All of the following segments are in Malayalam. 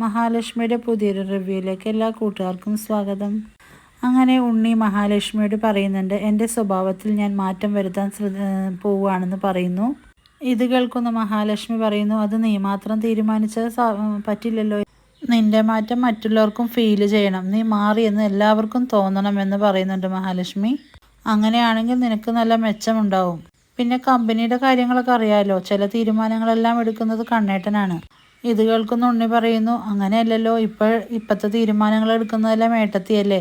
മഹാലക്ഷ്മിയുടെ പുതിയൊരു റിവ്യൂയിലേക്ക് എല്ലാ കൂട്ടുകാർക്കും സ്വാഗതം. അങ്ങനെ ഉണ്ണി മഹാലക്ഷ്മിയോട് പറയുന്നുണ്ട്, എൻ്റെ സ്വഭാവത്തിൽ ഞാൻ മാറ്റം വരുത്താൻ പോവുകയാണെന്ന് പറയുന്നു. ഇത് കേൾക്കുന്ന മഹാലക്ഷ്മി പറയുന്നു, അത് നീ മാത്രം തീരുമാനിച്ചാൽ പറ്റില്ലല്ലോ, നിൻ്റെ മാറ്റം മറ്റുള്ളവർക്കും ഫീൽ ചെയ്യണം, നീ മാറിയെന്ന് എല്ലാവർക്കും തോന്നണമെന്ന് പറയുന്നുണ്ട് മഹാലക്ഷ്മി. അങ്ങനെയാണെങ്കിൽ നിനക്ക് നല്ല മെച്ചമുണ്ടാവും. പിന്നെ കമ്പനിയുടെ കാര്യങ്ങളൊക്കെ അറിയാമല്ലോ, ചില തീരുമാനങ്ങളെല്ലാം എടുക്കുന്നത് കണ്ണേട്ടനാണ്. ഇത് കേൾക്കുന്ന ഉണ്ണി പറയുന്നു, അങ്ങനെയല്ലല്ലോ, ഇപ്പോഴത്തെ തീരുമാനങ്ങൾ എടുക്കുന്നതെല്ലാം ഏട്ടത്തിയല്ലേ,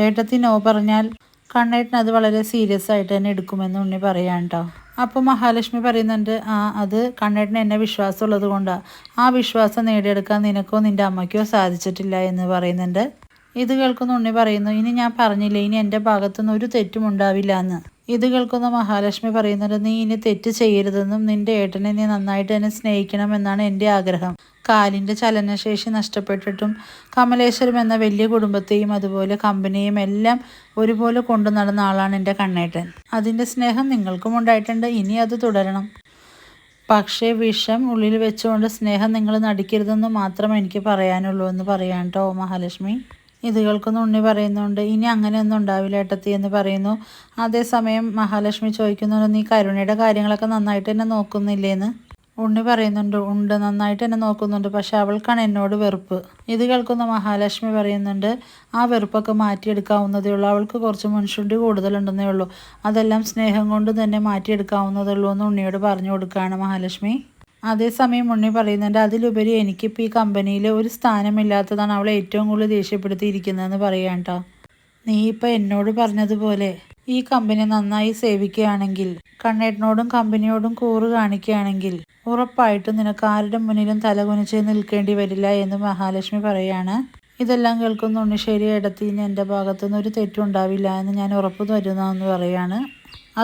ഏട്ടത്തി നോ പറഞ്ഞാൽ കണ്ണേട്ടൻ അത് വളരെ സീരിയസ് ആയിട്ട് തന്നെ എടുക്കുമെന്ന് ഉണ്ണി പറയാൻ കേട്ടോ. അപ്പോൾ മഹാലക്ഷ്മി പറയുന്നുണ്ട്, അത് കണ്ണേട്ടന് എന്നെ വിശ്വാസമുള്ളത് കൊണ്ടാണ്, ആ വിശ്വാസം നേടിയെടുക്കാൻ നിനക്കോ നിൻ്റെ അമ്മയ്ക്കോ സാധിച്ചിട്ടില്ല എന്ന് പറയുന്നുണ്ട്. ഇത് കേൾക്കുന്ന ഉണ്ണി പറയുന്നു, ഇനി ഞാൻ പറഞ്ഞില്ലേ, ഇനി എൻ്റെ ഭാഗത്തുനിന്ന് ഒരു തെറ്റും ഉണ്ടാവില്ല എന്ന്. ഇത് കേൾക്കുന്ന മഹാലക്ഷ്മി പറയുന്നുണ്ട്, നീ ഇനി തെറ്റ് ചെയ്യരുതെന്നും നിൻ്റെ ഏട്ടനെ നീ നന്നായിട്ട് തന്നെ സ്നേഹിക്കണമെന്നാണ് എൻ്റെ ആഗ്രഹം. കാലിൻ്റെ ചലനശേഷി നഷ്ടപ്പെട്ടിട്ടും കമലേശ്വരം എന്ന വലിയ കുടുംബത്തെയും അതുപോലെ കമ്പനിയും എല്ലാം ഒരുപോലെ കൊണ്ടു നടന്ന ആളാണ് എൻ്റെ കണ്ണേട്ടൻ. അതിൻ്റെ സ്നേഹം നിങ്ങൾക്കും ഉണ്ടായിട്ടുണ്ട്, ഇനി അത് തുടരണം. പക്ഷേ വിഷം ഉള്ളിൽ വെച്ചുകൊണ്ട് സ്നേഹം നിങ്ങൾ നടിക്കരുതെന്ന് മാത്രമേ എനിക്ക് പറയാനുള്ളൂ എന്ന് പറയാൻ കേട്ടോ മഹാലക്ഷ്മി. ഇത് കേൾക്കുന്ന ഉണ്ണി പറയുന്നുണ്ട്, ഇനി അങ്ങനെയൊന്നും ഉണ്ടാവില്ല ഏട്ടത്തി എന്ന് പറയുന്നു. അതേസമയം മഹാലക്ഷ്മി ചോദിക്കുന്നുണ്ട്, നീ കരുണയുടെ കാര്യങ്ങളൊക്കെ നന്നായിട്ട് തന്നെ നോക്കുന്നില്ലേന്ന്. ഉണ്ണി പറയുന്നുണ്ട്, ഉണ്ട്, നന്നായിട്ട് തന്നെ നോക്കുന്നുണ്ട്, പക്ഷെ അവൾക്കാണ് എന്നോട് വെറുപ്പ്. ഇത് കേൾക്കുന്ന മഹാലക്ഷ്മി പറയുന്നുണ്ട്, ആ വെറുപ്പൊക്കെ മാറ്റിയെടുക്കാവുന്നതേ ഉള്ളൂ, അവൾക്ക് കുറച്ച് മുൻഷുണ്ടി കൂടുതലുണ്ടെന്നേ ഉള്ളൂ, അതെല്ലാം സ്നേഹം കൊണ്ട് തന്നെ മാറ്റിയെടുക്കാവുന്നതേ ഉള്ളൂ എന്ന് ഉണ്ണിയോട് പറഞ്ഞു കൊടുക്കുകയാണ് മഹാലക്ഷ്മി. അതേസമയം ഉണ്ണി പറയുന്നുണ്ട്, അതിലുപരി എനിക്കിപ്പോൾ ഈ കമ്പനിയിൽ ഒരു സ്ഥാനമില്ലാത്തതാണ് അവളെ ഏറ്റവും കൂടുതൽ ദേഷ്യപ്പെടുത്തിയിരിക്കുന്നതെന്ന് പറയാം കേട്ടോ. നീ ഇപ്പോൾ എന്നോട് പറഞ്ഞതുപോലെ ഈ കമ്പനി നന്നായി സേവിക്കുകയാണെങ്കിൽ, കണ്ണേട്ടനോടും കമ്പനിയോടും കൂറ് കാണിക്കുകയാണെങ്കിൽ ഉറപ്പായിട്ടും നിനക്ക് ആരുടെ മുന്നിലും തലകുനിച്ച് നിൽക്കേണ്ടി വരില്ല എന്ന് മഹാലക്ഷ്മി പറയാണ്. ഇതെല്ലാം കേൾക്കുന്ന ഉണ്ണി, ശരി ഏടത്തി, ഇനി എൻ്റെ ഭാഗത്തുനിന്ന് ഒരു തെറ്റും ഉണ്ടാവില്ല എന്ന് ഞാൻ ഉറപ്പ് തരുന്നതെന്ന് പറയാണ്.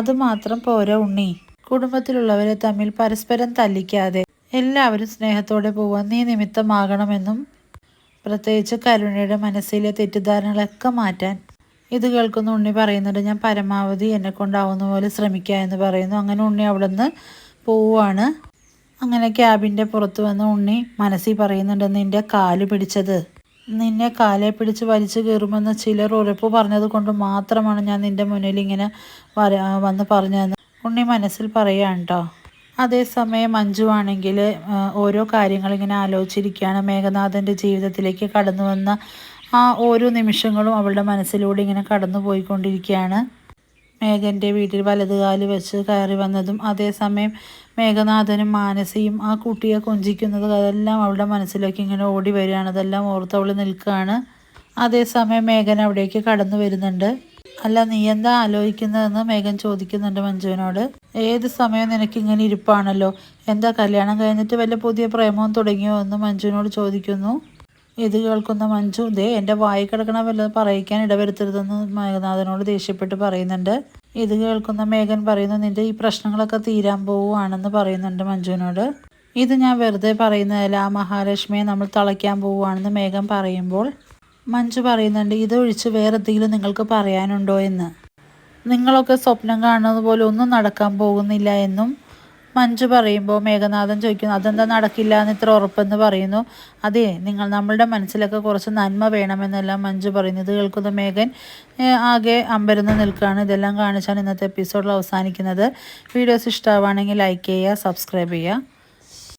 അതുമാത്രം പോരാ ഉണ്ണി, കുടുംബത്തിലുള്ളവരെ തമ്മിൽ പരസ്പരം തല്ലിക്കാതെ എല്ലാവരും സ്നേഹത്തോടെ പോവാൻ നീ നിമിത്തമാകണമെന്നും, പ്രത്യേകിച്ച് കരുണയുടെ മനസ്സിലെ തെറ്റിദ്ധാരണകളൊക്കെ മാറ്റാൻ. ഇത് കേൾക്കുന്ന ഉണ്ണി പറയുന്നുണ്ട്, ഞാൻ പരമാവധി എന്നെ കൊണ്ടാവുന്ന പോലെ ശ്രമിക്കുക എന്ന് പറയുന്നു. അങ്ങനെ ഉണ്ണി അവിടെ നിന്ന് പോവുകയാണ്. അങ്ങനെ ക്യാബിൻ്റെ പുറത്ത് വന്ന് ഉണ്ണി മനസ്സിൽ പറയുന്നുണ്ട്, നിൻ്റെ കാല് പിടിച്ചത്, നിന്നെ കാലെ പിടിച്ച് വലിച്ചു കയറുമെന്ന് ചിലർ ഉറപ്പ് പറഞ്ഞത് കൊണ്ട് മാത്രമാണ് ഞാൻ നിൻ്റെ മുന്നിൽ ഇങ്ങനെ വന്ന് പറഞ്ഞതെന്ന് ഉണ്ണി മനസ്സിൽ പറയുകയാണ് കേട്ടോ. അതേസമയം മഞ്ജു ആണെങ്കിൽ ഓരോ കാര്യങ്ങളിങ്ങനെ ആലോചിച്ചിരിക്കുകയാണ്. മേഘനാഥൻ്റെ ജീവിതത്തിലേക്ക് കടന്നു വന്ന ആ ഓരോ നിമിഷങ്ങളും അവളുടെ മനസ്സിലൂടെ ഇങ്ങനെ കടന്നു പോയിക്കൊണ്ടിരിക്കുകയാണ്. മേഘൻ്റെ വീട്ടിൽ വലതുകാല് വെച്ച് കയറി വന്നതും, അതേസമയം മേഘനാഥനും മാനസിയും ആ കുട്ടിയെ കൊഞ്ചിക്കുന്നതും അതെല്ലാം അവളുടെ മനസ്സിലേക്ക് ഇങ്ങനെ ഓടി വരികയാണ്. അതെല്ലാം ഓർത്ത് അവൾ നിൽക്കുകയാണ്. അതേസമയം മേഘൻ അവിടേക്ക് കടന്നു വരുന്നുണ്ട്. അല്ല, നീ എന്താ ആലോചിക്കുന്നതെന്ന് മേഘൻ ചോദിക്കുന്നുണ്ട് മഞ്ജുവിനോട്. ഏത് സമയം നിനക്കിങ്ങനെ ഇരിപ്പാണല്ലോ, എന്താ കല്യാണം കഴിഞ്ഞിട്ട് വല്ല പുതിയ പ്രേമവും തുടങ്ങിയോ എന്ന് മഞ്ജുവിനോട് ചോദിക്കുന്നു. ഇത് കേൾക്കുന്ന മഞ്ജു, എൻ്റെ വായി കിടക്കണ വല്ലതും പറയിക്കാൻ ഇടവരുത്തരുതെന്ന് മേഘനാഥനോട് ദേഷ്യപ്പെട്ട് പറയുന്നുണ്ട്. ഇത് കേൾക്കുന്ന മേഘൻ പറയുന്നു, നിൻ്റെ ഈ പ്രശ്നങ്ങളൊക്കെ തീരാൻ പോവുകയാണെന്ന് പറയുന്നുണ്ട് മഞ്ജുവിനോട്. ഇത് ഞാൻ വെറുതെ പറയുന്നതല്ല, ആ മഹാലക്ഷ്മിയെ നമ്മൾ തളയ്ക്കാൻ പോവുകയാണെന്ന് മേഘൻ പറയുമ്പോൾ മഞ്ജു പറയുന്നുണ്ട്, ഇതൊഴിച്ച് വേറെ എന്തെങ്കിലും നിങ്ങൾക്ക് പറയാനുണ്ടോ എന്ന്. നിങ്ങളൊക്കെ സ്വപ്നം കാണുന്നത് പോലെ ഒന്നും നടക്കാൻ പോകുന്നില്ല എന്നും മഞ്ജു പറയുമ്പോൾ മേഘനാഥൻ ചോദിക്കുന്നു, അതെന്താ നടക്കില്ല എന്ന് ഇത്ര ഉറപ്പെന്ന് പറയുന്നു. അതെ, നമ്മളുടെ മനസ്സിലൊക്കെ കുറച്ച് നന്മ വേണമെന്നെല്ലാം മഞ്ജു പറയുന്നു. ഇത് കേൾക്കുന്ന മേഘൻ ആകെ അമ്പരന്ന് നിൽക്കുകയാണ്. ഇതെല്ലാം കാണിച്ചാണ് ഇന്നത്തെ എപ്പിസോഡിൽ അവസാനിക്കുന്നത്. വീഡിയോസ് ഇഷ്ടമാവുകയാണെങ്കിൽ ലൈക്ക് ചെയ്യുക, സബ്സ്ക്രൈബ് ചെയ്യുക.